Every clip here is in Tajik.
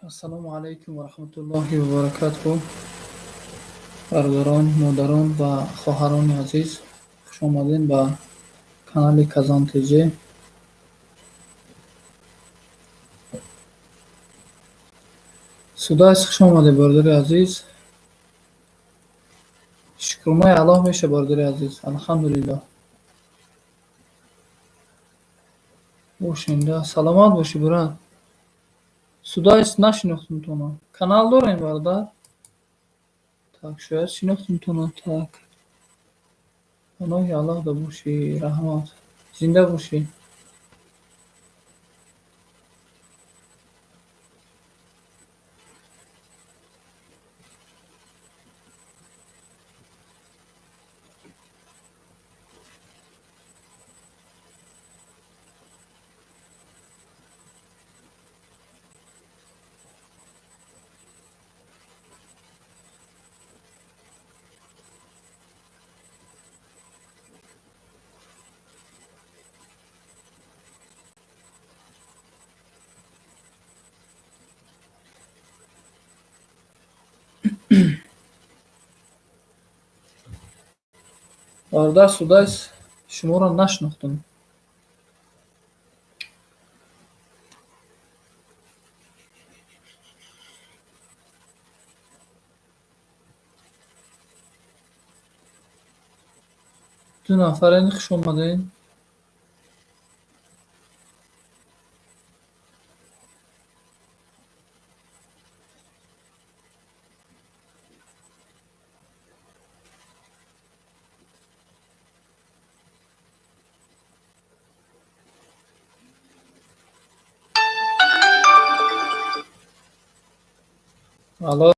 السلام علیکم و رحمت الله و برکاته. برادران، مادران و خواهران عزیز، خوش آمدین به کانال کازان تیجی. صدای خوش آمده برادر عزیز. شکرمای الله میشه برادر عزیز. الحمدلله. باشین سلامت باشی برادر. صدای نشناختم تو. کانال دارین برادر؟ так شاید شناختم تو. так پناه الله دا باشی. رحمت. زنده باشی. برادر صدای شما را نشناختم. دو نفر خوش آمدین. الو.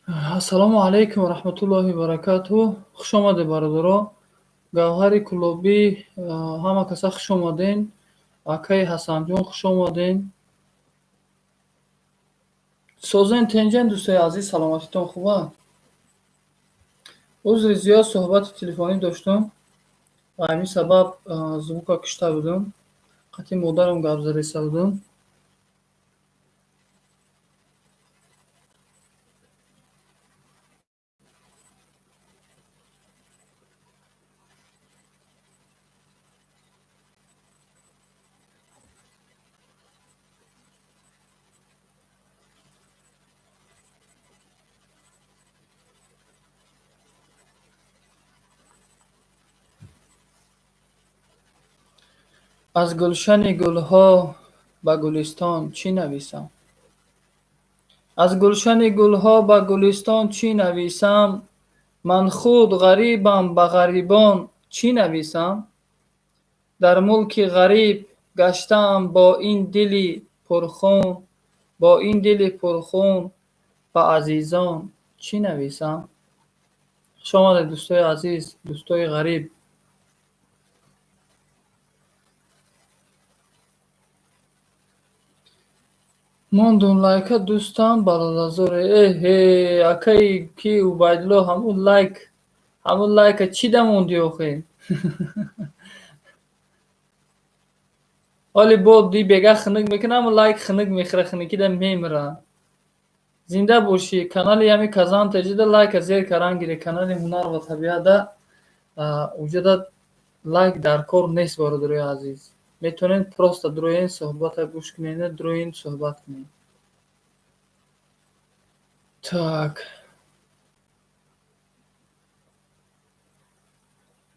Ассалому алайкум ва раҳматуллоҳи ва баракатуҳ. Хуш омадед бародаро. Гавҳари Куллобӣ, ҳама каса хуш омаден. Акаи Ҳасанҷон хуш омаден. Созен тенҷен дӯстои азиз, саломатитон хуб аст? Узри зиёд суҳбати телефонӣ доштум. Ба ҳамин сабаб звука кушта будум. Қати модарам гап зариста будум. Аз гулшани гулҳо ба гулистон чӣ нависам? Аз гулшани гулҳо ба гулистон чӣ нависам? Ман худ ғарибам, ба ғарибон чӣ нависам? Дар мулки ғариб гаштаам бо ин дили пурхун, ба азизон чӣ нависам? Хуш омадед дӯстои азиз, дӯстои ғариб. Мондум лайка дӯстам балалазоре. Эҳе, акаи ки Убайдулло ҳамун лайка чӣ дамонди охе? Оли бо ди бега хинук мекунам, ҳамун лайк хинук мехӯра, хинукида мемира. Зинда бошӣ. Канали ҳами Казан Теҷида лайка зер кардан гире. Канали Ҳунар ва табиата уҷада лайк дар кор нест бародарои азиз. Метавонед просто дуроен суҳбата гӯш кунед, дуроен суҳбат кунед. Так.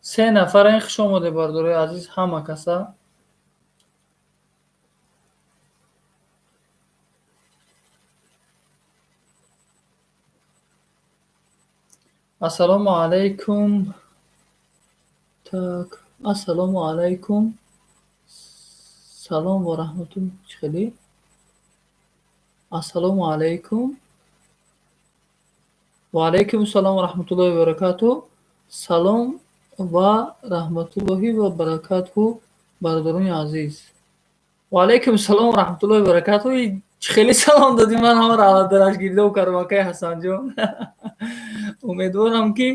3 нафарен хуш омадед бародарои азиз, ҳама каса. Ассалому алайкум. Так. Ассалому алайкум. Салом ва раҳматуллоҳи чӣ хеле? Ассалому алайкум. Ва алайкум ассалом ва раҳматуллоҳи ва баракатуҳ. Салом ва раҳматуллоҳи ва баракатуҳ бародарони азиз. Ва алайкум ассалом ва раҳматуллоҳи ва баракатуҳ. Чӣ хеле салом додӣ, ман ҳамаро алладараш гирдов кардам, акаи Ҳасанҷон. Умедворам ки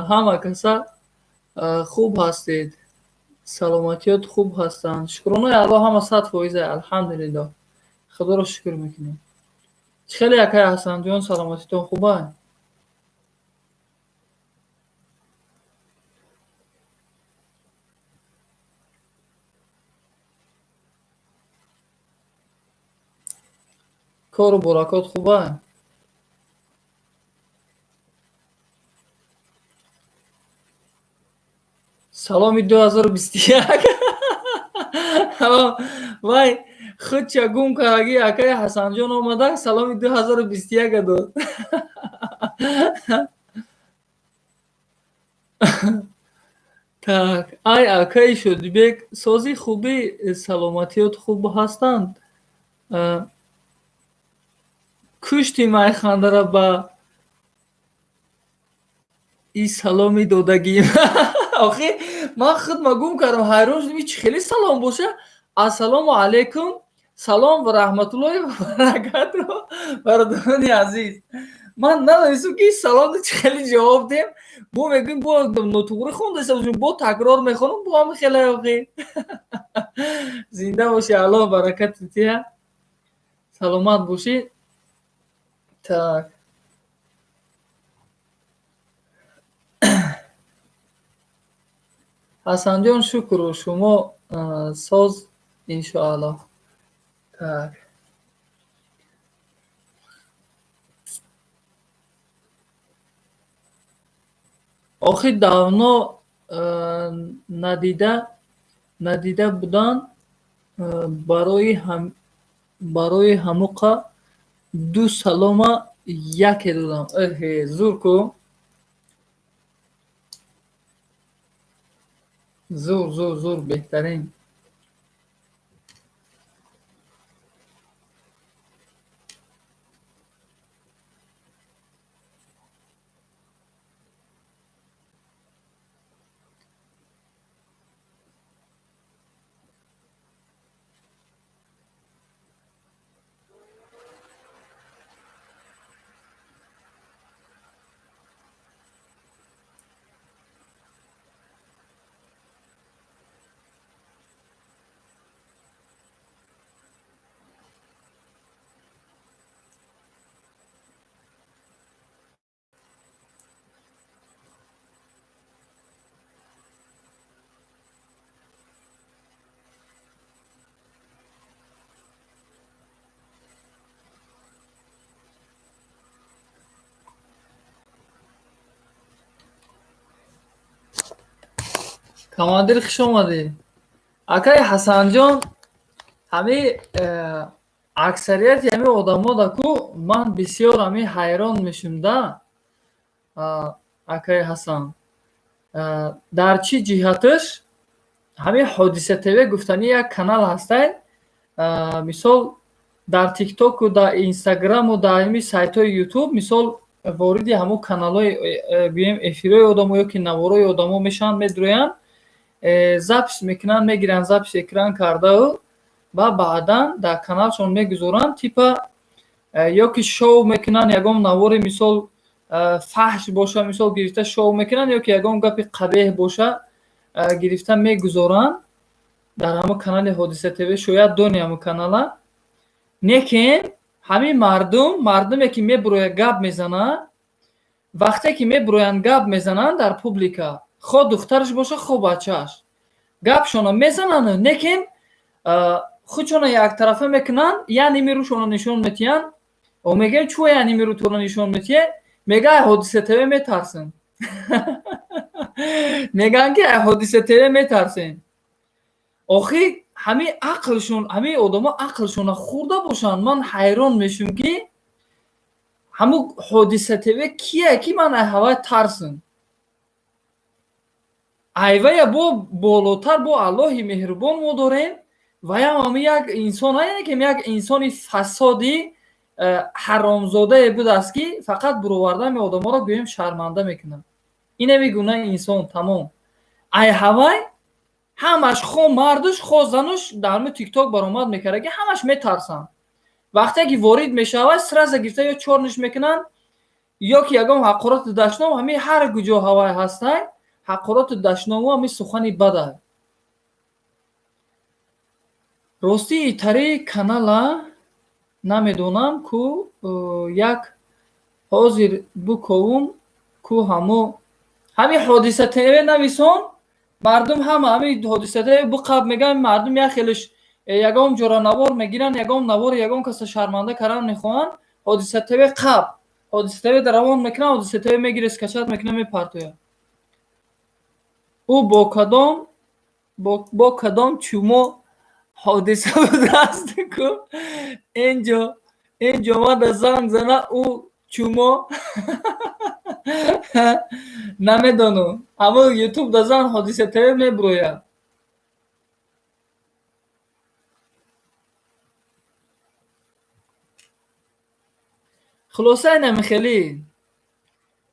ҳама каса хуб ҳастед. Саломатиёт хуб ҳастанд. Шукронаи Аллоҳ ҳама 100%, алҳамдулиллоҳ. Худоро шукр мекунем. Чӣ хеле акаи Ҳасанҷон, саломатитон хуб аст? Кору боракот хуб аст? Саломи 2021. Вай худша гум кардаги акаи Ҳасанҷон омада саломи 2021 дод. Так, ай акаи Шодибек, сози хубӣ, саломатиёт хуб ҳастанд? Кушти майхандара ба и саломи додагим. Охи ман худма гум кардам, ҳайрон шудам чӣ хеле салом боша. Ассалому алайкум. Салом ва раҳматуллоҳи ва баракатуҳ бародарони азиз. Ман надонистам ки саломро чӣ хеле ҷавоб дем. Бо мегӯем бо нотуғри хондаста бошем, бо такрор мехонам, бо ҳам хеле охи. Зинда бошӣ, Аллоҳ баракату диҳад. Саломат бошӣ. Так. Ҳасанҷон шукру, шумо соз иншоаллоҳ. Так. Охи давно надида будан, барои ҳамуқа ду салома яке додам. Эҳе, зур ку. Зур беҳтарин. командир хуш омадӣ. Акаи Ҳасанҷон, ҳами аксарияти ҳами одамота ку ман бисёр ҳами ҳайрон мешум да. Акаи Ҳасан, дар чӣ ҷиҳаташ ҳами Ҳодиса ТВ гуфтани як канал ҳастай. Мисол дар тиктоку, дар инстаграму, дар ҳами сайтҳои ютуб мисол вориди ҳамон каналҳои гӯем эфирҳои одамо ё ки навораи одамо мешаванд, медуроянд, запис мекунанд, мегиранд, запис экран кардау ва баъдан дар каналшон мегузоранд, типа ё ки шоу мекунанд, ягон навори мисол фаҳш боша, мисол гирифта шоу мекунанд, ё ки ягон гапи қабеҳ боша гирифта мегузоранд дар ҳамон канали Ҳодиса ТВ. Шояд донӣ ҳамон канала. Лекин ҳамин мардуме ки мебурояд гап мезанад, вақте ки мебуроянд гап мезананд дар публика, хо духтараш боша, хо бачааш, гапшона мезананд, лекин худшона яктарафа мекунанд, яъни мирӯшона нишон метиҳанд. Мегӯям чӯ яъни мирӯ туро нишон метиҳе? Мега Ҳодиса ТВ метарсем. Мегӯянд ки Ҳодиса ТВ метарсем. охир ҳами ақлшон, ҳами одамо ақлшона хурда бошанд. Ман ҳайрон мешум ки ҳамун Ҳодиса ТВ кие ки ман ҳавай тарсам. Айвая бо болотар, бо Аллоҳи меҳрубон мо дорем. Ваям ҳами як инсон, яъне ки як инсони фасоди ҳаромзодае будааст ки фақат буровардами одаморо гӯем шарманда мекунад. Инами гуна инсон тамом. Ай ҳавай ҳамаш хо мардуш, хо зануш дар ҳамин тикток баромад мекарда ки ҳамаш метарсанд. Вақте ки ворид мешавад, сразу гирифта ё чорниш мекунанд, ё ки ягон ҳақороти дашном, ҳамин ҳар куҷо ҳавай ҳастай, ҳақороти дашному ҳамин сухани бада. Рости итари канала намедонам ку як ҳозир буковум ку ҳамин Ҳодиса ТВ нависон, мардум ҳама ҳамин Ҳодиса ТВ буқаб мегӯям, мардум як хелиш ягон ҷора навор мегиранд, ягон навори ягон каса шарманда кардан мехоҳанд, Ҳодиса ТВ қаб, Ҳодиса ТВ равон мекунад, Ҳодиса ТВ мегире скачат мекунад, мепартояд. Ӯ бо кадом чумо ҳодиса будааст ку ин ҷомада занг зана, ӯ чумо намедонам. Ҳамон ютуб да зан Ҳодиса ТВ мебурояд. хулоса инами хелӣ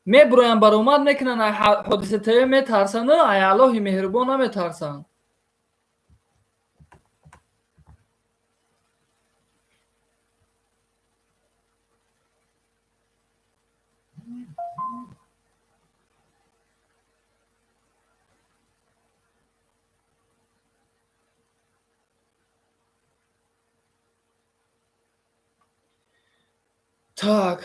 мебуроянд, баромад мекунанд, ай Ҳодиса ТВ метарсанд, ай Аллоҳи меҳрубон наметарсанд. Так,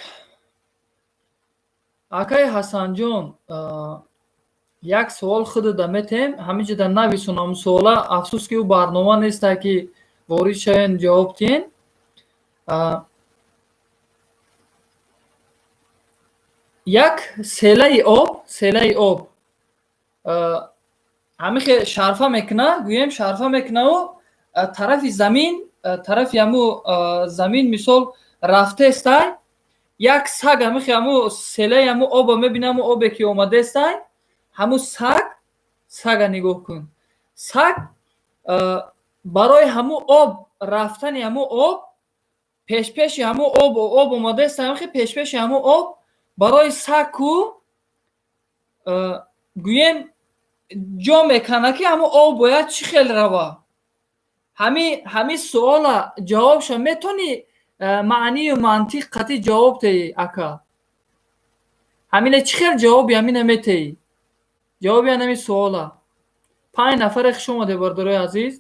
акаи Ҳасанҷон, як суол худуда метем, ҳаминҷода нависонам суола, афсус ки ӯ барнома нестай ки ворид шавен ҷавоб диҳен. Як селаи об ҳамихе шарфа мекунад, гӯем шарфа мекунаву тарафи замин, тарафи ҳаму замин мисол рафтестай, як саг ҳамихе ҳаму селаи ҳаму оба мебинам, ҳаму обе ки омадестай, ҳаму сага нигоҳ кун. Саг барои ҳаму об рафтани ҳаму об, пешпеши ҳаму об омадестай, ҳамихе пешпеши ҳаму об барои саг ку гӯем ҷо мекана ки ҳаму об бояд чӣ хел рава. ҳамин суола ҷавобша метавонӣ маънию мантиқ қатъӣ ҷавоб теҳӣ ака? ҳамина чӣ хел ҷавоби ҳамина метеҳӣ? ҷавоби ҳамин суола. 5 нафаре хуш омадед бардорои азиз.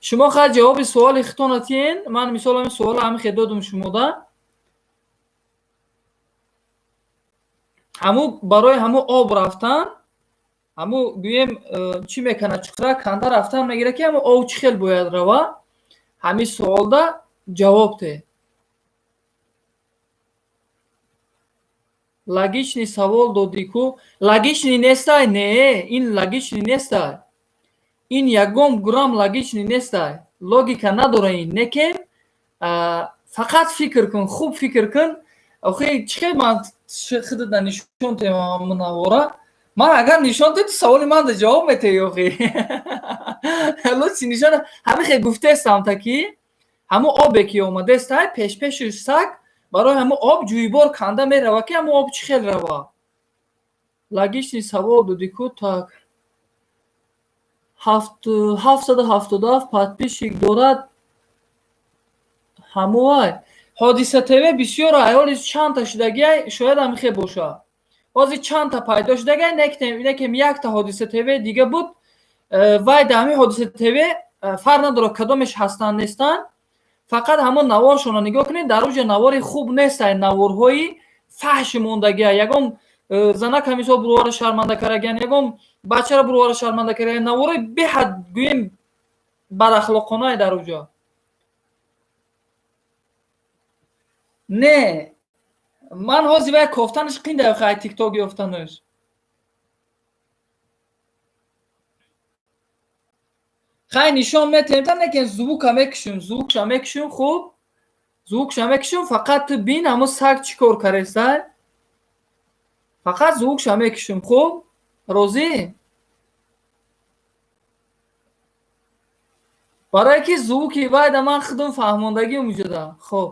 Шумо хай ҷавоби суоли худтона тиҳен. Ман мисол ҳамин суола ҳамихе додум шумода. ҳаму барои ҳаму об рафтан, ҳаму гӯем чӣ мекана, чуқра канда рафтан мегира ки ҳаму об чӣ хел бояд рава. ҳамин суолда ҷавоб теҳ. лагични савол додӣ ку лагични нестай. Не, ин лагични нестай. ин ягон грамм лагични нестай. логика надора ин. Неке фақат фикр кун, хуб фикр кун. охи чихе ман худда нишон темам навора. Ман агар нишон дед саволи ман да ҷавоб метаҳӣ охи. Ҳало чи нишона ҳами хе гуфтестам таки ҳамо обе ки омадестай пешпеши саг барои ҳамо об ҷӯйбор канда мерава ки ҳамо об чӣ хел рава. Лагични савол додӣ ку так 777 подписчик дорад. ҳамовай ҳодиса ТВ бисёр айоли чандта шудагиай шояд ҳамихе бошад. ҳозир чандта пайдо шудагиай некем якта ҳодиса ТВ дига буд. вай да ҳамин ҳодиса ТВ фарқ надорад кадомеш ҳастанд нестанд. фақат ҳамон наворшонро нигоҳ кунед. дар оҷа навори хуб нестанд. наворҳои фаҳши мондагиай. ягон занак ҳамисол бурувара шарманда карагиан, ягон бачаро бурувара шарманда карагиан. навори беҳад гӯем бадахлоқонаи дар оҷа. Не, ман ҳозир вай кофтанаш қинда хай тикток ёфтанаш. хай нишон метем та некен звука мекушум, звукша мекушум, хуб? Звукша мекушум, фақат ту бин ҳамо саг чӣ кор карестай? фақат звукша мекушум, хуб? Розӣ? барое ки звуки вай да ман худум фаҳмондагӣ муҷода. хуб.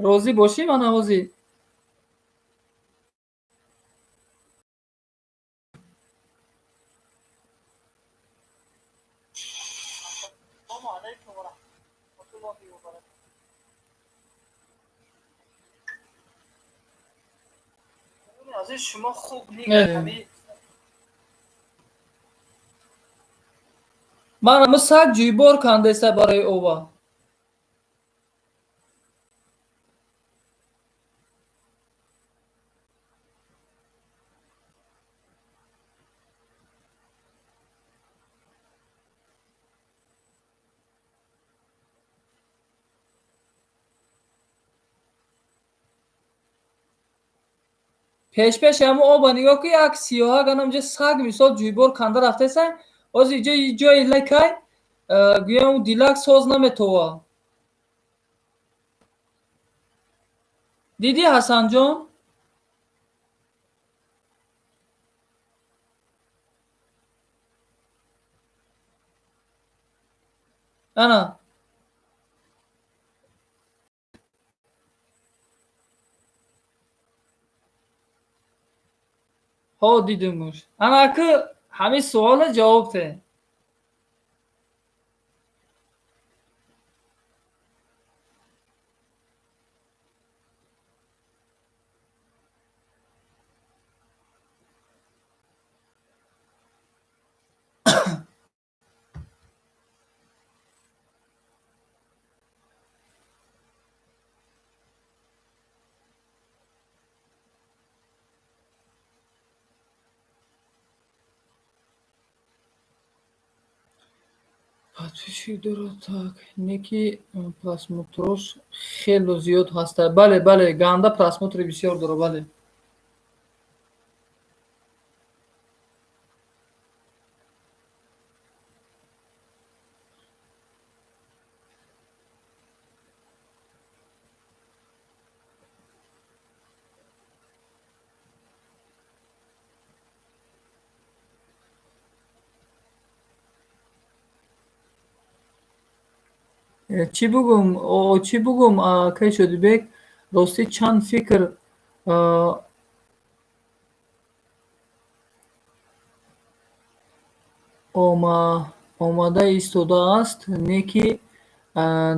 розӣ бошӣ мана ҳозир? شما خوب نیست. من همه سگ جویبار کنده است برای اوبا. пеш ҳамо оба нигоҳ ки як сиёҳа ганамҷа саг мисол ҷӯйбор канда рафтасан. ҳозир ҷои лекай гӯям дилак соз наметова. дидӣ ҳасанҷон? ана ҳо дидимуш. ана ки ҳамин суола ҷавоб те. подписчик дорад. Так неки просмотрош хело зиёд ҳаста. бале бале ганда просмотри бисёр дорад. бале чӣ бугум кай шодибек ростӣ чанд фикр омада истодааст, неки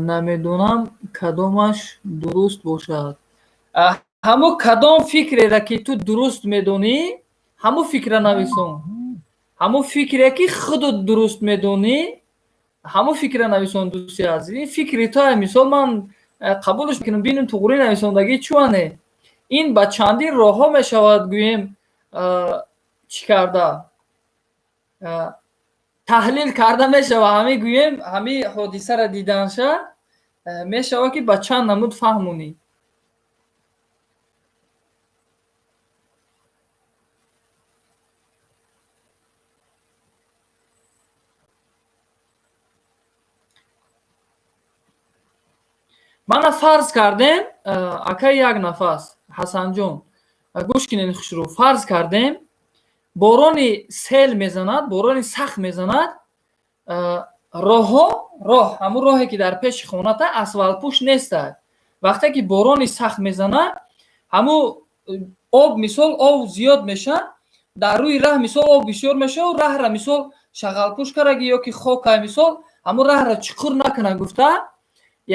намедонам кадомаш дуруст бошад. ҳамо кадом фикреро ки ту дуруст медонӣ ҳамо фикра нависон. ҳамо фикре ки худут дуруст медонӣ ҳамо фикра нависон. дӯсти азиз, ин фикри тае. мисол ман қабулш мекунам бинам туғри нависондагӣ чуане. ин ба чандин роҳҳо мешавад гӯем чӣ карда таҳлил карда мешавад. ҳами гӯем ҳами ҳодисаро диданша мешавад ки ба чанд намуд фаҳмонӣ. мана фарз кардем акай як нафас Ҳасанҷон гӯш кинен хушрӯ. Фарз кардем борони сел мезанад, борони сахт мезанад, роҳҳо роҳ ҳамун роҳе ки дар пеши хоната асфалтпӯш нестад. Вақте ки борони сахт мезанад, ҳамун об мисол об зиёд меша, дар рӯи раҳ мисол об бисёр мешаву раҳра мисол шағалпӯш караги ё ки хокай мисол ҳамун раҳра чуқур накана гуфта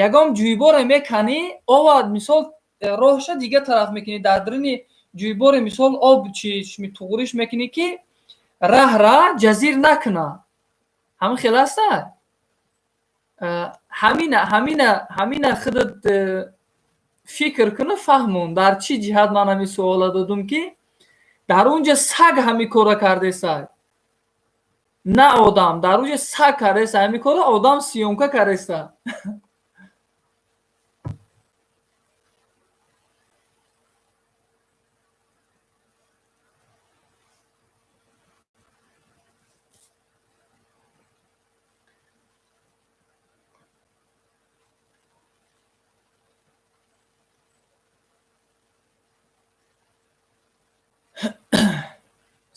ягон ҷӯйборе меканӣ, оба мисол роҳша дигар тараф мекунӣ, дар даруни ҷӯйборе мисол об чишми туғриш мекунӣ ки раҳра ҷазир накуна. ҳамин хел аста. ҳамина худат фикр кунӣ, фаҳмон дар чӣ ҷиҳат ман ҳамин суола додум ки дар унҷа саг ҳамин кора кардесад, на одам. Дар унҷа саг кардеса ҳамин кора, одам сиёмка кардеса.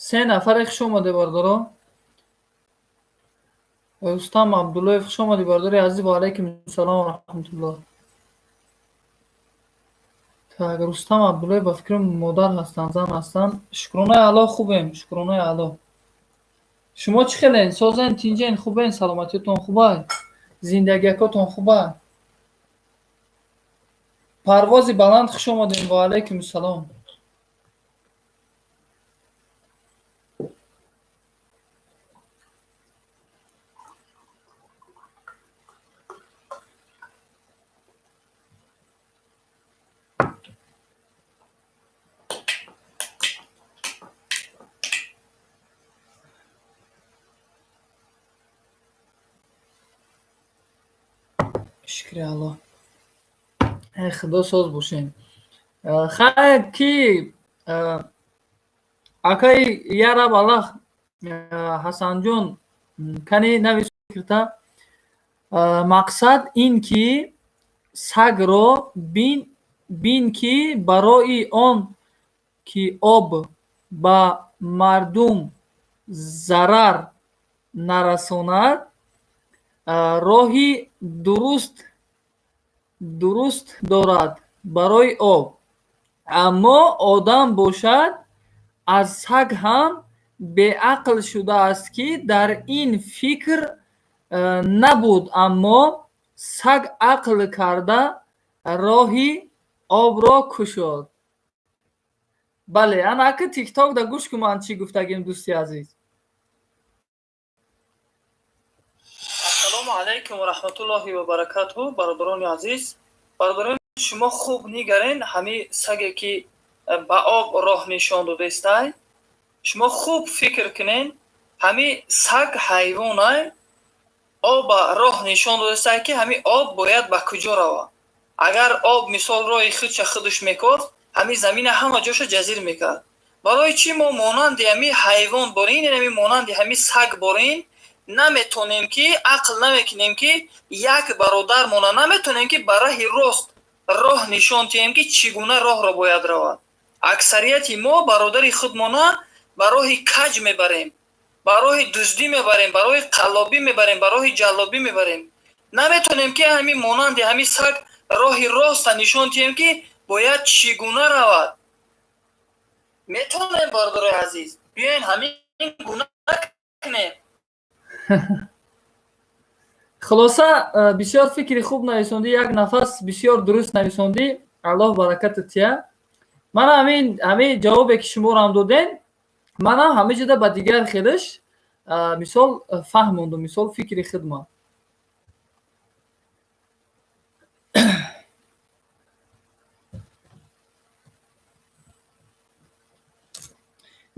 се нафаре хуш омаде бардоро. Рустам Абдуллоев хуш омади бардори азиз. Ва алайкум салом ва раҳматуллоҳ. Так, Рустам Абдуллоев ба фикрам модар ҳастанд, зан ҳастанд. Шукронаи Алло, хубем, шукронаи Алло. шумо чӣ хелен? Созен, тинҷен, хубен? Саломатиятон хубай? Зиндагиякотон хубай? Парвози баланд хуш омадем. Ва алайкум салом. шукри Алло. Худо соз бошем. Хайр ки акай яраб Аллах Ҳасанҷон кани навис фикрта. Мақсад ин ки сагро бин ки барои он ки об ба мардум зарар нарасонад, роҳи дуруст дорад барои об. Аммо одам бошад аз саг ҳам беақл шудааст ки дар ин фикр набуд, аммо саг ақл карда роҳи обро кушод. Бале, ана ака тикток да гӯш кун ман чӣ гуфтагим, дӯсти азиз. Ассалому алайкум ва раҳматуллоҳи ва баракатуҳ. Бародарони азиз, бародарони шумо хуб нигарен ҳамин саге ки ба об роҳ нишон додестай. Шумо хуб фикр кунен, ҳамин саг ҳайвонай, об ба роҳ нишон додестай ки ҳамин об бояд ба куҷо равад. Агар об мисол роҳи худша худаш мекост, ҳамин замина ҳама ҷоша ҷазир мекард. барои чӣ мо монанди ҳамин ҳайвон борин, ҳамин монанди ҳамин саг борин наметонем ки ақл намекунем ки як бародармона наметонем ки ба раҳи рост роҳ нишон диҳем ки чӣ гуна роҳро бояд равад. аксарияти мо бародари худмона ба роҳи каҷ мебарем, ба роҳи дуздӣ мебарем, ба роҳи қаллобӣ мебарем, ба роҳи ҷаллобӣ мебарем. наметонем ки ҳамин монанди ҳамин саг роҳи роста нишон диҳем ки бояд чӣ гуна равад. метонем бародарои азиз, биёен ҳамин гуна кунем. хулоса бисёр фикри хуб нависондӣ, як нафас бисёр дуруст нависондӣ. Аллоҳ баракатат тия. ман ҳамин ҷавобе ки шумоам додем, манам ҳама ҷода ба дигар хелаш мисол фаҳмондум, мисол фикри худман.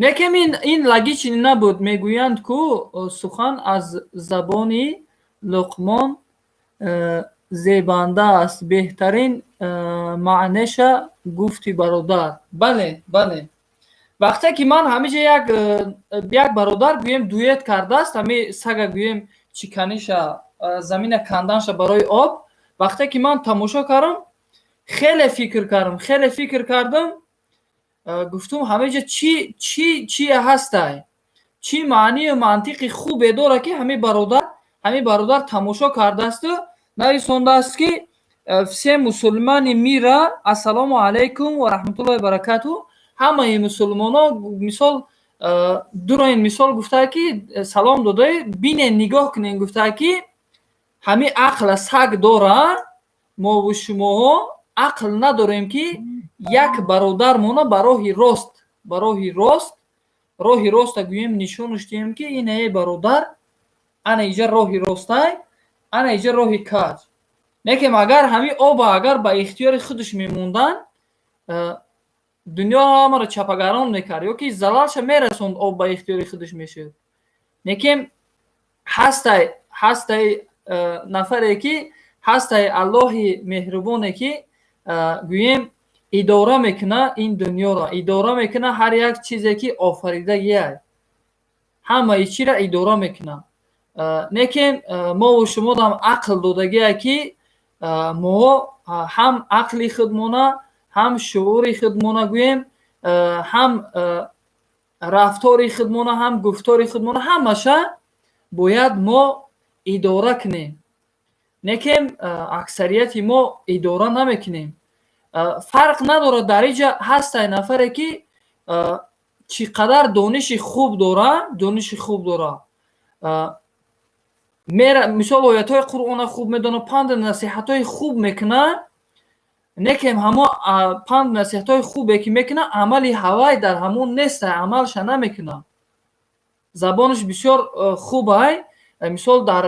некем ин логичен набуд. Мегӯянд ку сухан аз забони Луқмон зебанда аст, беҳтарин маънеша гуфти бародар. бале, бале. вақте ки ман ҳамиҷа як бародар гӯем дуэт кардааст, ҳами сага гӯем чиканиша замина канданша барои об, вақте ки ман тамошо кардам, хеле фикр кардам, гуфтум ҳамеҷа чӣ ҳастай, чӣ маънию мантиқи хубе дорад ки ҳамин бародар тамошо кардаасту нависондааст ки все мусулмани мира ассалому алайкум ва раҳматуллоҳи ва баракатуҳ. Ҳамаи мусулмонон мисол дураин мисол гуфтаа ки салом додаи бинен нигоҳ кунен, гуфтаа ки ҳамин ақла саг дора, мову шумоҳо ақл надорем ки як бародармона ба роҳи роста гӯем нишонаш диҳем ки ин бародар, ана иҷа роҳи ростай, ана иҷа роҳи каҷ. Лекин агар ҳамин оба агар ба ихтиёри худаш мемондан, дунё ҳамаро чапагарон мекард ё ки залалша мерасонд, об ба ихтиёри худаш мешуд. Лекин ҳастай нафаре ки ҳастай Аллоҳи меҳрубоне ки гӯем идора мекуна ин дунёро, идора мекуна ҳар як чизе ки офаридагияй, ҳамаи чиро идора мекуна. Лекин мову шумодам ақл додагияй ки мо ҳам ақли худмона, ҳам шуури худмона гӯем, ҳам рафтори худмона, ҳам гуфтори худмона, ҳамаша бояд мо идора кунем. Лекин аксарияти мо идора намекунем. Фарқ надорад дар инҷа ҳастай нафаре ки чӣ қадар дониши хуб дора, мисол оятҳои Қуръона хуб медона, панду насиҳатҳои хуб мекуна, лекин ҳамо панду насиҳатҳои хубе ки мекуна, амали ҳавай дар ҳамон нестай, амалша намекуна. Забонаш бисёр хубай, мисол дар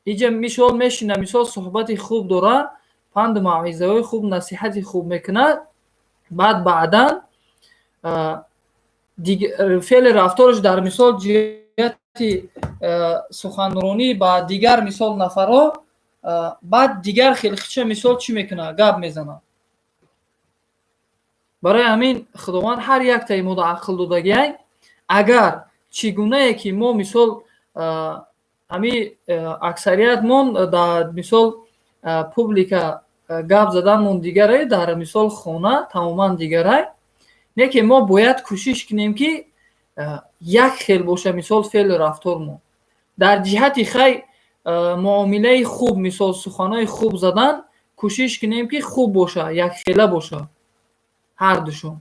инҷа мисол мешина, мисол суҳбати хуб дора, панду мавъизаҳои хуб, насиҳати хуб мекуна, баъд баъдан феъли рафтораш дар мисол ҷиҳати суханронӣ ба дигар мисол нафаро, баъд дигар хелқича мисол чӣ мекуна, гап мезана. Барои ҳамин худованд ҳар яктаи мо ақл додагияй, агар чӣ гунае ки мо мисол ҳамин аксариятмон дар мисол публика гап заданмон дигаре, дар мисол хона тамоман дигаре, лекин мо бояд кӯшиш кунем ки як хел боша мисол феълу рафтормон. Дар ҷиҳати хай муомилаи хуб, мисол суханои хуб задан кӯшиш кунем ки хуб боша, якхела боша ҳардушон.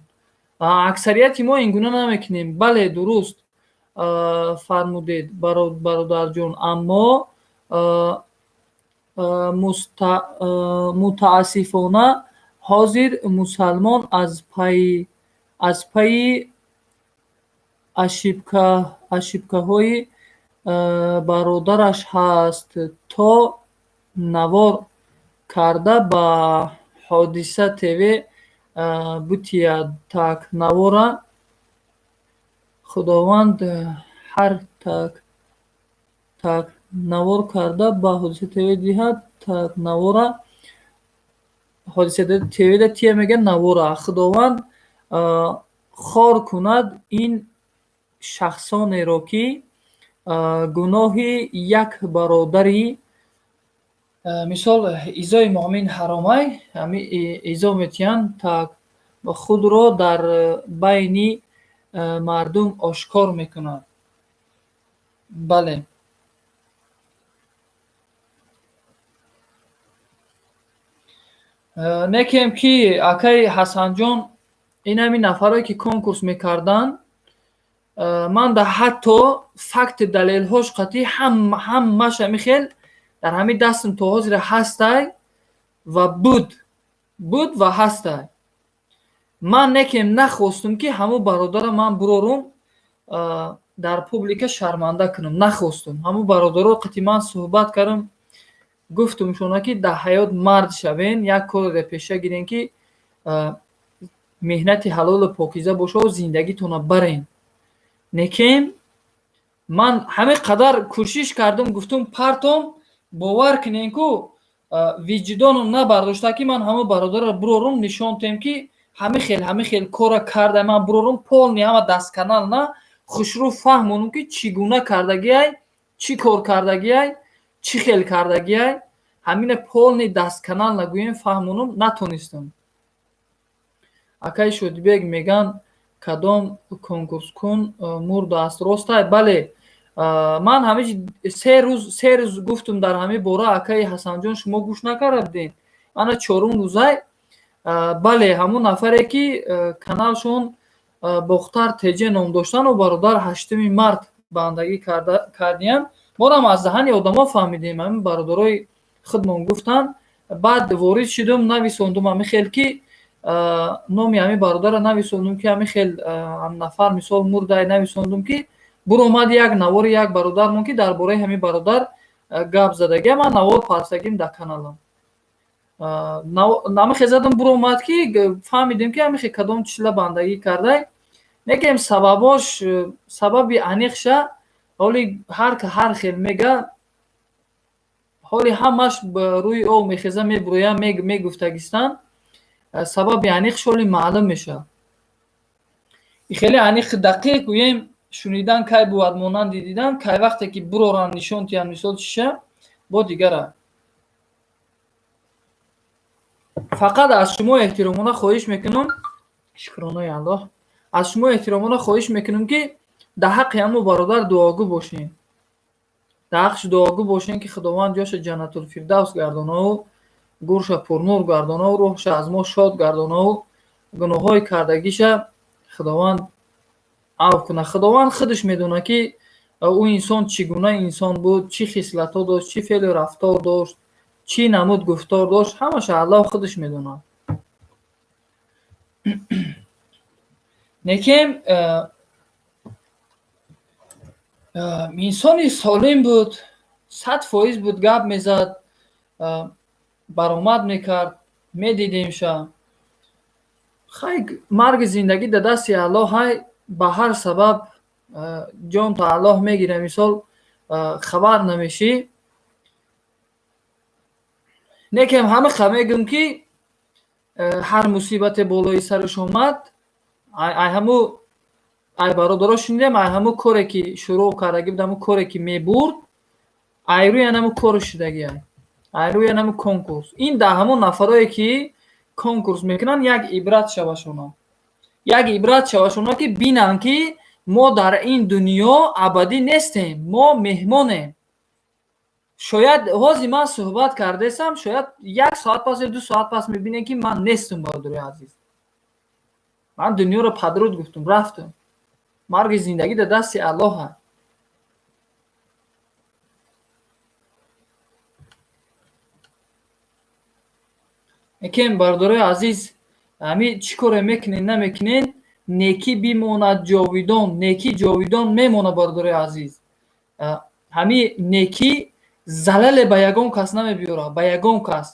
Аксарияти мо ин гуна намекунем. Бале, дуруст фармудед бародарҷон, аммо мутаассифона ҳозир мусалмон аз пайи ашибкаҳои бародараш ҳаст, то навор карда ба ҳодиса теве бутияд. Так навора худованд ҳар так навор карда ба ҳодиса теве диҳад. Так навора ҳодиса теведа тия мега навора. Худованд хор кунад ин шахсонеро ки гуноҳи як бародари мисол изои муъмин ҳаромай, ҳамин изо метиҳанд так худро дар байни мардум ошкор мекунад. Бале. Мекем ки акаи Ҳасанҷон ин ҳамин нафарое ки конкурс мекардан, ман да ҳатто факти далелҳош қатъӣ ҳамаша михел дар ҳамин дастам то ҳозира ҳастай ва буд ва ҳастай. Ман некем нахостум ки ҳамун бародара ман бурорум дар публика шарманда кунам. Нахостум. Ҳамун бародаро қатъӣ ман суҳбат кардам, гуфтумшона ки дар ҳаёт мард шавен, як коре пеша гирен ки меҳнати ҳалолу покиза бошаву зиндагитона барен. Лекин ман ҳамин қадар кӯшиш кардам, гуфтум партон бовар кунем ку виҷдонам набардошта ки ман ҳамун бародарро бурорум нишон тем ки ҳамин хел кора карда, ман бурорум полни ҳама дастканал на хушрӯ фаҳмонам ки чӣ гуна кардагиай, чӣ кор кардагиай, чӣ хел кардагиай. ҳамина полни дастканал нагӯем фаҳмонам натонистам. Акаи Шодибек меган кадом конкурскун мурд аст? Ростай бале, ман ҳамаҷи се рӯз гуфтум дар ҳамин бора. Акаи Ҳасанҷон шумо гӯш накардем? Ана чорум рӯзай бале ҳамун нафаре ки каналшон Бохтар Теҷе ном доштану бародар 8 март бандагӣ кардиянд. Монам аз заҳани одамо фаҳмидем, ҳамин бародарои худмон гуфтанд. Баъд ворид шудум, нависондум ҳамин хел ки номи ҳамин бародара нависондум ки ҳамин хел нафар мисол мурдай нависондум ки буромад як навори як бародармон ки дар бораи ҳамин бародар гап задагия. Ман навор парсагим дар каналам. Намихе задам буромад ки фаҳмидем ки ҳамихе кадом числа бандагӣ кардай. Мегем сабабош сабаби аниқша ҳоли ҳар хел мега ҳоли ҳамаш рӯи об мехеза мебуроя мегуфтагистанд. Сабаби аниқ шоли маълум мешавад. Хеле аниқ дақиқ гӯем шунидан кай бувад монанди дидан, кай вақте ки буроранд нишон тиям мисол чиша бо дигара. Фақат аз шумо эҳтиромона хоҳиш мекунам, шукронои Аллоҳ, аз шумо эҳтиромона хоҳиш мекунам ки дар ҳаққи ҳамун бародар дуогӯ бошем. Дар ҳаққиш дуогӯ бошем ки Худованд ҷоша ҷаннатулфирдавс гардонаву гӯша пурнур гардонаву рӯҳша аз мо шод гардонаву гуноҳҳои кардагиша Худованд афв кунад. Худованд худаш медонад ки ӯ инсон чӣ гуна инсон буд, чӣ хислатҳо дошт, чӣ феълу рафтор дошт, чӣ намуд гуфтор дошт, ҳамаша Аллоҳ худаш медонад. Некем инсони солим буд, 100% буд, гап мезад, баромад мекард, медидемша. Хай марги зиндагӣ дар дасти Аллоҳ, ҳай ба ҳар сабаб ҷонто Аллоҳ мегира. Мисол хабар намешӣ. Некем ҳамиқа мегӯм ки ҳар мусибате болои сараш омад, ай ҳаму ай бародаро шунидем, ай ҳаму коре ки шурӯъ кардагӣ буд, ҳаму коре ки мебурд, ай рӯи ҳаму кору шудагӣ, ай рӯи ҳаму конкурс. Ин дар ҳамун нафарое ки конкурс мекунанд як ибрат шавашонад. Як ибрат шавашонад ки бинанд ки мо дар ин дунё абадӣ нестем, мо меҳмонем. Шояд ҳозир ман суҳбат кардесам, шояд 1 соат пас ё 2 соат пас мебинем ки ман нестам. Бародари азиз, ман дунёро падруд гуфтам, рафтам. Марги зиндагӣ дар дасти Аллоҳ аст. Экем бародарои азиз, ҳамин чӣ коре мекунед намекунед, некӣ бимонад ҷовидон, некӣ ҷовидон мемонад. Бародарои азиз, ҳамин некӣ залале ба ягон кас намебиёрад, ба ягон кас.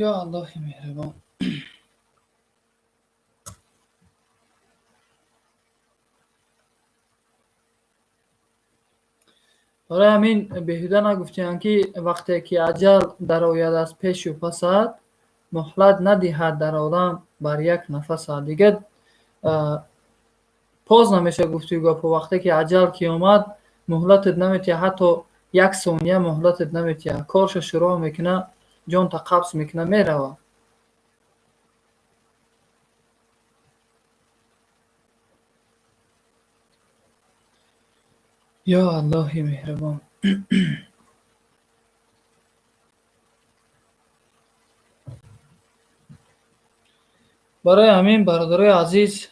ё Аллоҳи меҳрабон. برای همین بهوده نگفتیم که وقتی که اجل در آید از پیش و پسد، مهلت ندهد در آدم بر یک نفس. دیگه پاز نمیشه گفتی گپ. وقتی که اجل که اومد مهلتت نمیتیه، حتی 1 ثانیه مهلتت نمیتیه. کارش شروع میکنه، جان تا قبض میکنه، میروه. یا الله مهربان. برای همین برادرای عزیز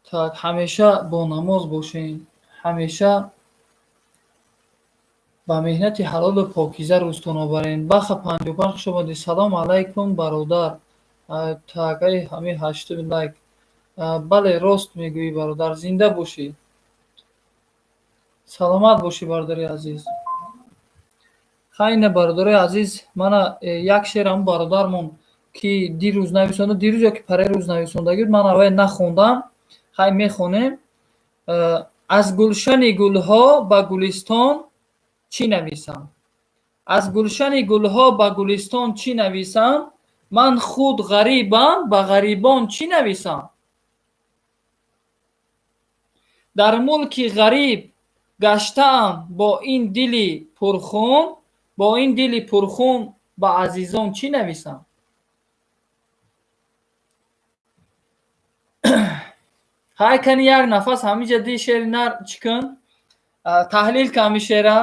تا همیشه با نماز باشین، همیشه با مهنت حلال و پاکیزه روزتون آورین. بخ 55 شما دی سلام علیکم برادر. تا اگه همین 8 لایک. بله راست میگویی برادر، زنده باشی. саломат бошӣ бародари азиз. хайне бародари азиз, мана як шеърам бародармон ки дирӯз нависонда, дирӯз ё ки парарӯз нависондагид, ман аввай нахондам. Хай мехонем. аз гулшани гулҳо ба гулистон чӣ нависам? аз гулшани гулҳо ба гулистон чӣ нависам? ман худ ғарибам, ба ғарибон чӣ нависам? дар мулки ғариб гаштаам бо ин дили пурхун, бо ин дили пурхун ба азизон чӣ нависам? ҳай кани як нафас ҳамиҷа ди шери нар чӣ кун? таҳлил кун ҳами шеъра.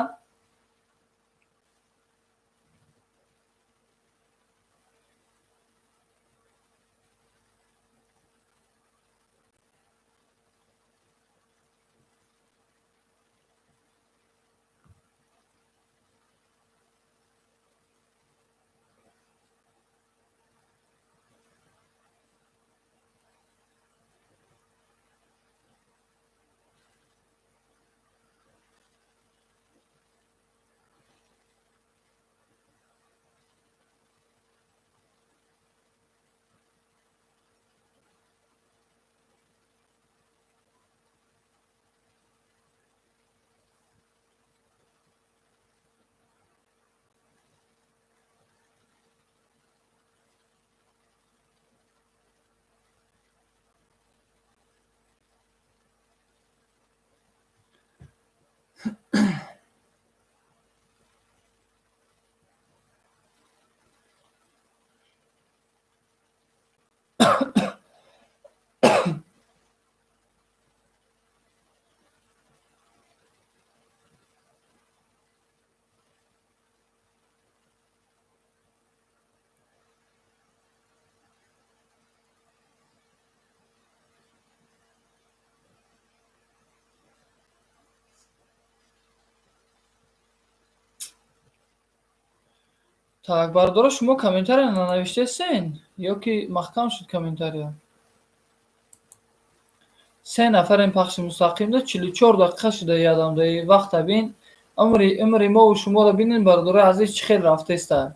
Так, бародаро, шумо комментария нанавиштесен ё ки маҳкам шуд комментария? 3 нафарем пахши мустақимда 44 дақиқа шуда ядамдаи вақта бин. Умри мову шуморо бинен бародарои азиз чӣ хел рафтеста.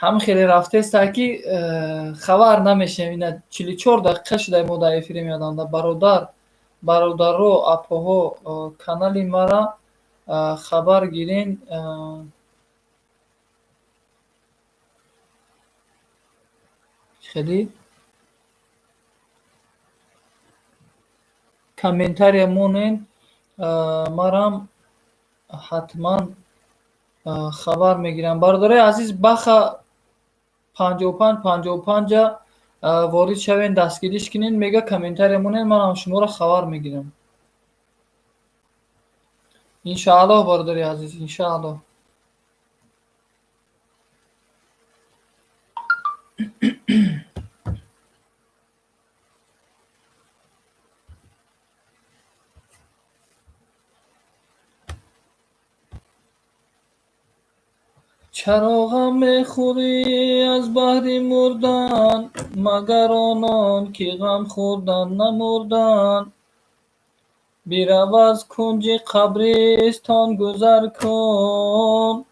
ҳам хеле рафтеста ки хабар намешавем. Ина 44 дақиқа шуда мо дар эфирем ядамда. Бародаро, апоҳо, канали мара хабар гирен. хеле комментария монен, марам ҳатман хабар мегирам. Бародари азиз, баха 55-55 ворид шавен, дастгириш кинен, мега комментария монен, манам шуморо хабар мегирам. иншоаллоҳ бародари азиз, иншоаллоҳ. چرا غم میخوری از بهر مردن، مگر آنان که غم خوردن نمردن؟ برو از کنج قبرستان گذر کن،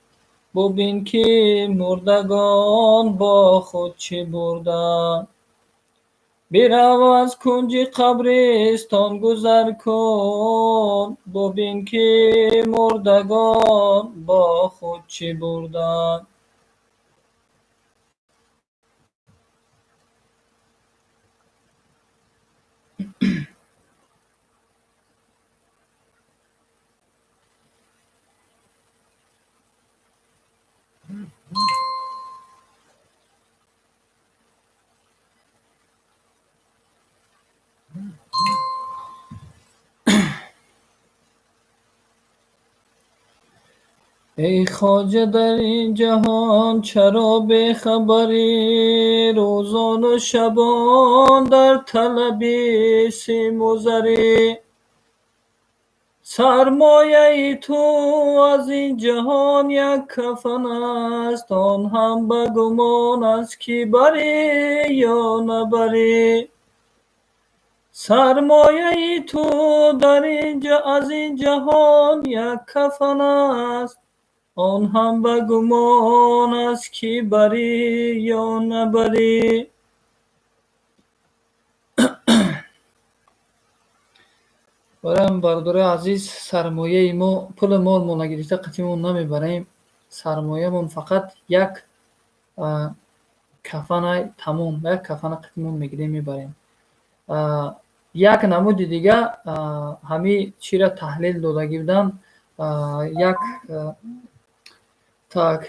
ببین که مردگان با خود چه بردن. برو از کنج قبرستان گذر کن، ببین که مردگان با خود چه بردن. ای خواجه در این جهان چرا بیخبری، روزان و شبان در طلب سیم و زری. سرمایه تو از این جهان یک کفن است، آن هم به گمان است که بری یا نبری. سرمایه تو در اینجا از این جهان یک کفن است، آن هم به گمان است که بری یا نبری. برام برادر عزیز، سرمایه ما پول مال ما نگرفته قطعمون نمیبریم. سرمایه من فقط یک کفن تمام، یک کفن قطعمون میگیریم میبریم. یک نمود دیگه همین چی را تحلیل دادگی بودن. یک так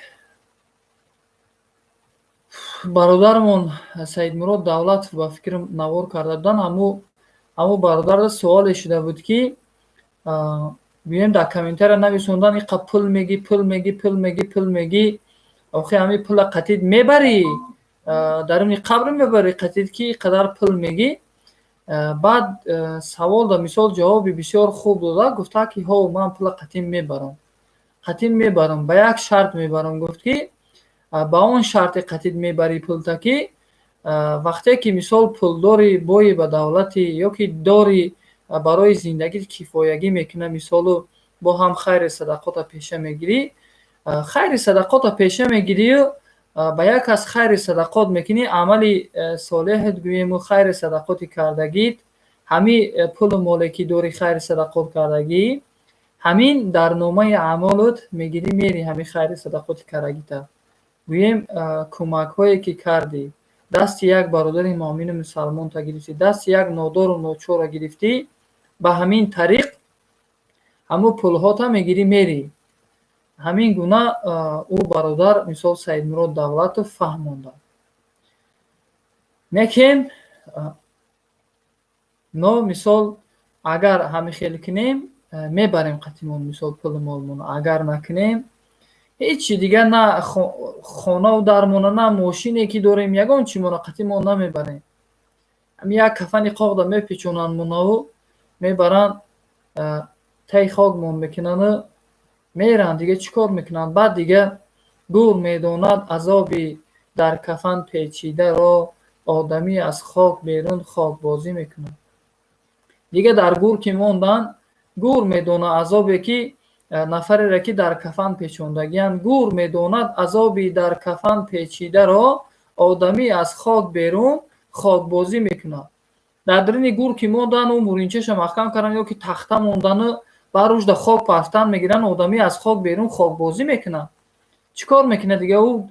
برادرمون سید مراد دولت با فکرم نوار کرده بودن. همو برادر سوال شده بود که بیم در کامنتر نویسوندن این پول میگی پول میگی پول میگی پول میگی، آخه همین پول قطید میبری در این قبر میبری قطید که قدر پول میگی. بعد سوال دا مثال جوابی بسیار خوب داده، گفته که ها من پول قطیم میبرم به یک شرط میبرم. گفت که با اون شرط قطید میبری پول تا که وقتی که مثال پول داری بایی به دولتی یا که داری برای زندگی کفایگی میکنه، مثال با هم خیر صدقات پیشه میگیری، خیر صدقات پیشه میگیری و با یک از خیر صدقات میکنی عملی صالحت گویم و خیر صدقاتی کردگید، همین پول مالی که داری خیر صدقات کردگی همین در نامه اعمالت میگیری میری همین خیر صدقات کردگیت گویم کمک هایی که کردی، دست یک برادر مؤمن مسلمان تا گرفتی، دست یک نادار و ناچار را گرفتی، به همین طریق همو پول ها تا میگیری میری. همین گونه او برادر مثال سید مراد دولت رو فهمونده. لیکن ما مثال اگر همه خیلی کنیم میبریم قطعمون مثال پول مالمون، اگر نکنیم هیچی دیگه، نه خانه و درمونه نه ماشینی که داریم یگان چی مونه قطعمون نمیبریم. یک کفن قاقدا میپیچونن مونو میبرن تای خاکمون میکنن و میرن دیگه چیکار میکنن. بعد دیگه گور میداند عذابی در کفن پیچیده را، آدمی از خاک بیرون خاک بازی میکنه. دیگه در گور که موندن گور میدونه عذابی که نفری را که در کفن پیچوندگیان، گور میداند عذابی در کفن پیچیده را، آدمی از خاک بیرون خاک بازی میکنه. در درین گور که موندن و مورینچش محکم کردن یا که تخته موندن و بروش در خاک پافتن میگیرن، آدمی از خاک بیرون خاک بازی میکنه. چیکار میکنه دیگه؟ او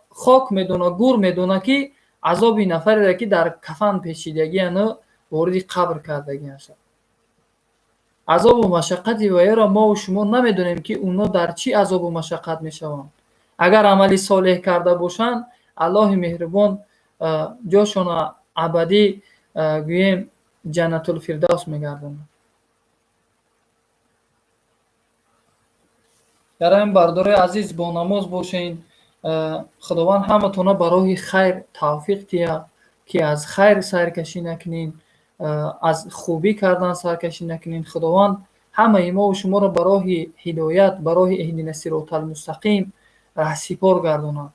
خاک میدونه گور میدونه که عذابی نفری را که در کفن پیچیدگی انو وارد قبر کردگی هست. عذاب و مشقتی و را ما و شما نمیدونیم که اونا در چی عذاب و مشقت میشوند. اگر عملی صالح کرده باشند الله مهربان جاشون ابدی گویم جنت الفردوس میگردونه. گرامی برادر عزیز، با نماز باشین. خداوند همتون برای خیر توفیق دهد که از خیر سرکشی نکنین، از خوبی کردن سرکشی نکنین. خداوند همه ما و شما را برای هدایت، برای اهدنا الصراط المستقیم سپار گردونه.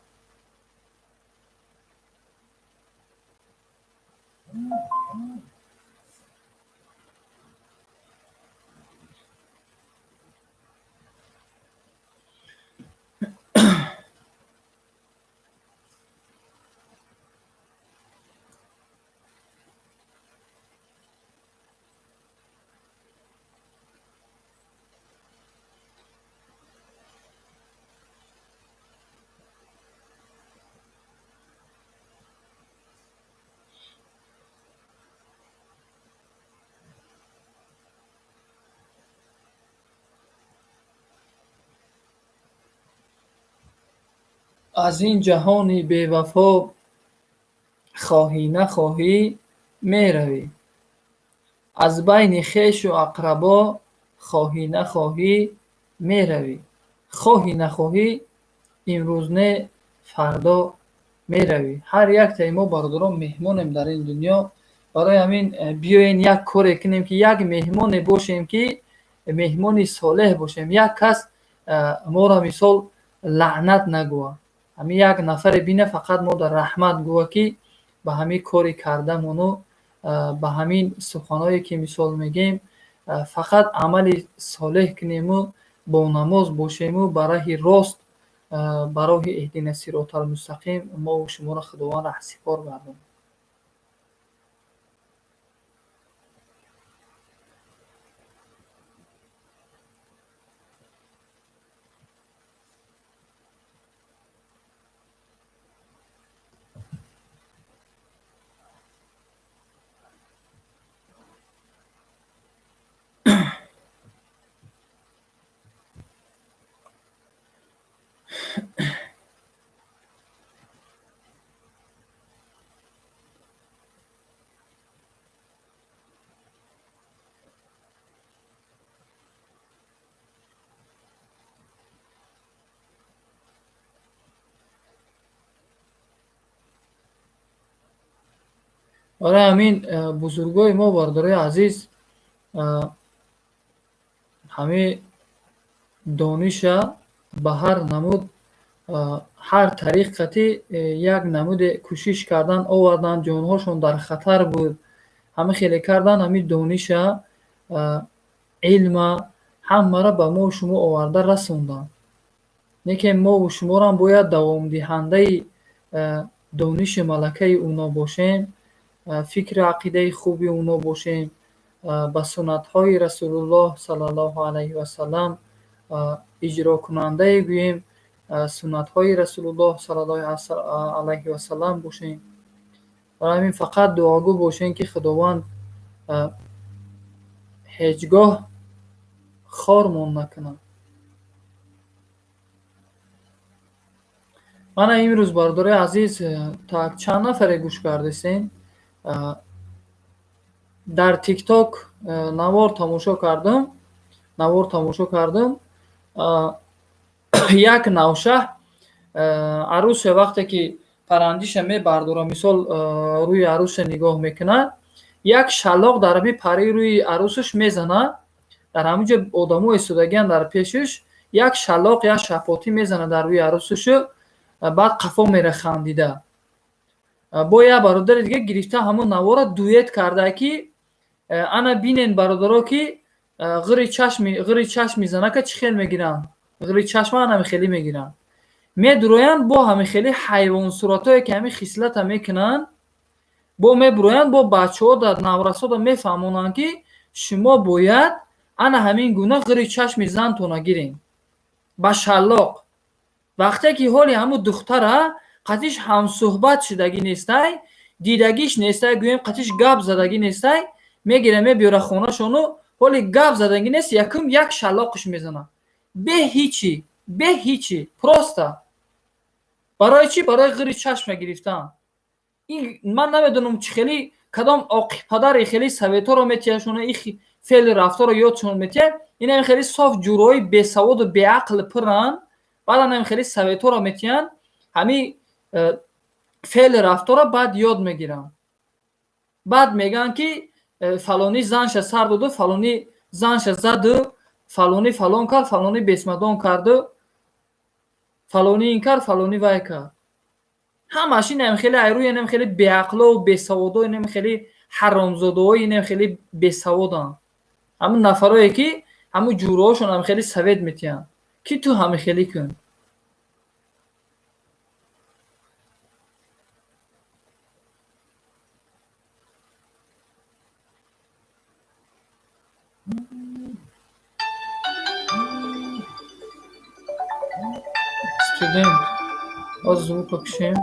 از این جهان بی وفا خواهی نخواهی میروی، از بین خویش و اقربا خواهی نخواهی میروی. خواهی نخواهی امروز نه فردا میروی. هر یک تا ما برادران مهمانیم در این دنیا، برای همین بیاین یک کاری کنیم که یک مهمان باشیم که مهمانی صالح باشیم. یک کس ما را مثال لعنت نگوه، همین یک نفر بینه فقط ما در رحمت گوه که به همین کاری کرده منو ба ҳамин суханҳое ки мисол мегем фақат амали солеҳ кунему, бонамоз бошему, ба раҳи рост, ба роҳи иҳдина сироталмустақим мову шуморо худованд раҳсипор гардонад. آره همین بزرگای ما بردارای عزیز همه دانش به هر نمود هر طریقتی یک نمود کوشش کردن آوردن، جانهاشون در خطر بود، همه خیلی کردن همین دانش علم همه را به ما و شما آورده رسوندن. لیکن ما و شما را باید دوام دهنده دانش ملکه اونا باشیم، فکر عقیده خوبی اونا باشیم، به سنت های رسول الله صلی الله علیه و سلم اجرا کننده گوییم، سنت های رسول الله صلی الله علیه و سلم باشیم. برای همین فقط دعاگو باشیم که خداوند هیچگاه خارمون نکنه. من امروز بردار عزیز تا چند نفر گوش کردستین در تیک تاک навор тамошо кардам. Як навшаҳ арӯсе вақте ки паррандиша мебардора, мисол рӯи арӯсе нигоҳ мекунад, як шалоқ дар ҳамин парраи рӯи арӯсаш мезанад, дар ҳамин ҷо одамо истодагианд дар пешаш, як шалоқ як шапотӣ мезанад дар рӯи арӯсашу, баъд қафо мера хандида. Бо як бародари дига гирифта ҳамон навора дуэт карда ки ана бинен бародаро ки ғири чашм мезана ка чӣ хел мегиранд, ғири чашма ана хеле мегиранд, медуроянд бо ҳамин хеле ҳайвонсуратое ки ҳамин хислата мекунанд, бо мебуроянд бо бачаҳо дар наврасода мефаҳмонанд ки шумо бояд ана ҳамин гуна ғири чашми зантона гирем ба шаллоқ. Вақте ки ҳоли ҳамун духтара қатиш ҳамсӯҳбат шудагӣ нестай, дидагиш нестай, гӯем қатиш гап задагӣ нестай, мегира мебиёра хонашону ҳоли гап задагӣ нест, якум як шаллоқш мезана бе ҳичи просто. барои чӣ? барои ғири чашма гирифтан. ин ман намедонам чӣ хеле кадом оқипадари хеле советоро метиҳад шуна ин феъли рафторро ёдшон метиҳад. ин ҳамин хеле соф ҷурои бесаводу беақли пурранд, баъд ҳамин хеле советоро метиҳанд, ҳамин феъли рафторро баъд ёд мегиранд. баъд мегӯянд ки фалонӣ занша сар доду, фалонӣ занша заду, фалонӣ фалон кард, фалонӣ бесмадон карду, фалонӣ ин кард, фалонӣ вай кард. ҳамаш ин ҳамин хеле айрӯи ин ҳамин хеле беақло бесаводо, ин ҳамин хеле ҳаромзодоҳои ин ҳамин хеле бесаводанд. ҳамун нафарое ки ҳамун ҷуроҳошон ҳамин хеле совет метиҳанд ки ту ҳамин хеле кун. Студент аз звука кушем.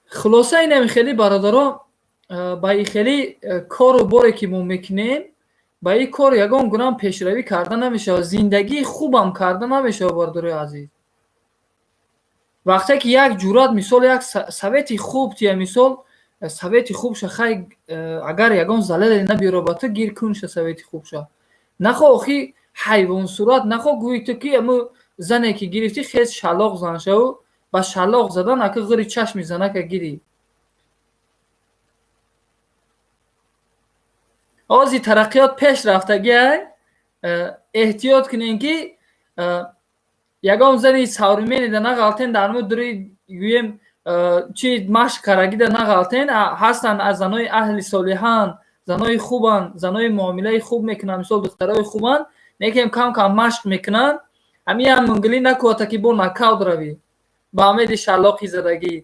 خلاصه اینم خیلی برادرها با این خیلی کار و باره که ما میکنیم با این کار یگان گناه پیشروی کرده نمیشه، زندگی خوبم کرده نمیشه برادرای عزیز. وقتی که یک جورات مثال یک سویتی خوب تیه مثال سویتی خوب شه خیلی اگر یگان زلل نبیره با تو گیر کن شه سویتی خوب شه نخو اخی حیوان صورت نخو گوی تو که امو زنه که گرفتی خیلی شلاق زن شه و با شلاق زدن اکه غری چشم زنه که گیری آزی ترقیات پیش رفته گه احتیاط کنین که یگان زنی ساورمینی ده نغلطین در مو دوری گویم چی مشق کرگی ده نغلطین هستن از زنای اهل صالحان زنای خوبن زنای معامله خوب میکنن مثال دخترای خوبن نیکیم کم کم مشق میکنن همین هم منگلی نکو تا که بو نکاود روی با امید شلاقی زدگی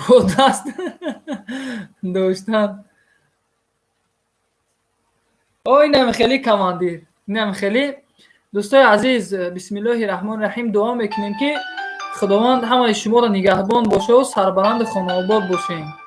با دست داشتن اینم خیلی کماندیر اینم خیلی دوستای عزیز بسم الله الرحمن الرحیم دعا میکنیم که خداوند همه شما را نگهبان باشه و سربلند خانه آباد باشین.